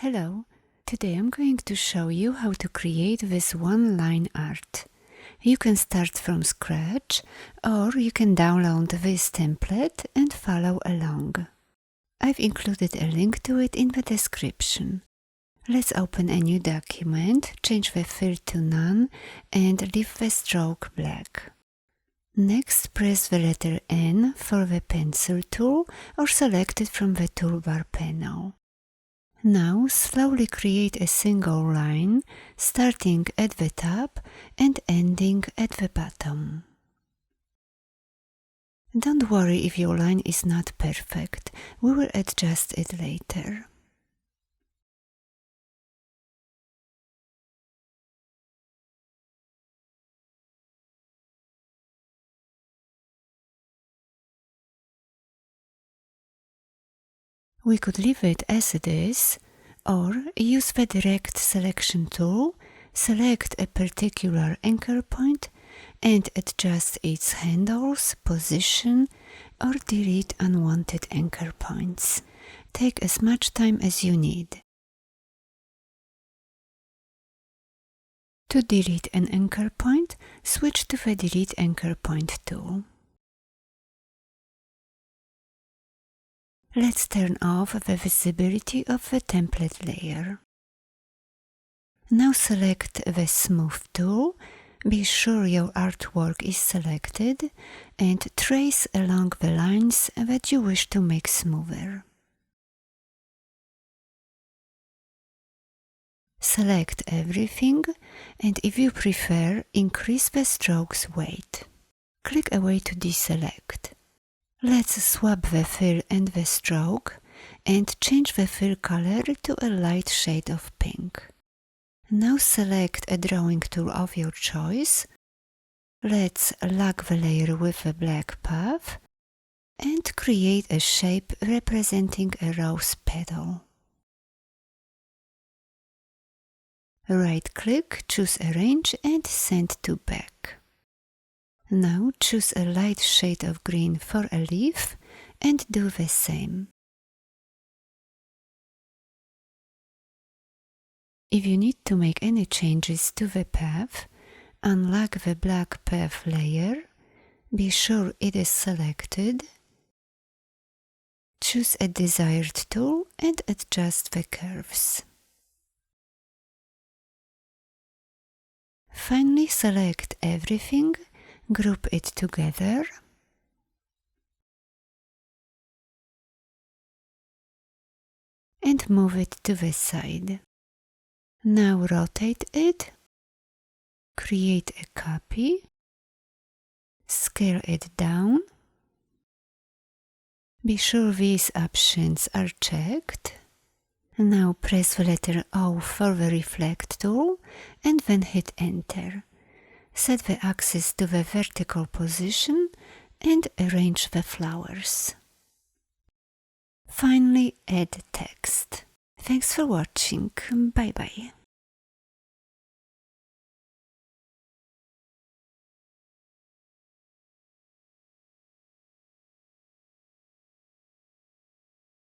Hello, today I'm going to show you how to create this one-line art. You can start from scratch or you can download this template and follow along. I've included a link to it in the description. Let's open a new document, change the fill to none and leave the stroke black. Next, press the letter N for the pencil tool or select it from the toolbar panel. Now slowly create a single line, starting at the top and ending at the bottom. Don't worry if your line is not perfect, we will adjust it later. We could leave it as it is, or use the direct selection tool, select a particular anchor point and adjust its handles, position, or delete unwanted anchor points. Take as much time as you need. To delete an anchor point, switch to the Delete Anchor Point tool. Let's turn off the visibility of the template layer. Now select the Smooth tool, be sure your artwork is selected, and trace along the lines that you wish to make smoother. Select everything, and if you prefer, increase the stroke's weight. Click away to deselect. Let's swap the fill and the stroke and change the fill color to a light shade of pink. Now select a drawing tool of your choice. Let's lock the layer with a black path and create a shape representing a rose petal. Right-click, choose Arrange and Send to Back. Now choose a light shade of green for a leaf and do the same. If you need to make any changes to the path, unlock the black path layer, be sure it is selected, choose a desired tool and adjust the curves. Finally select everything, group it together, and move it to the side. Now rotate it, create a copy, scale it down. Be sure these options are checked. Now press the letter O for the Reflect tool and then hit Enter. Set the axis to the vertical position and arrange the flowers. Finally, add text. Thanks for watching. Bye bye.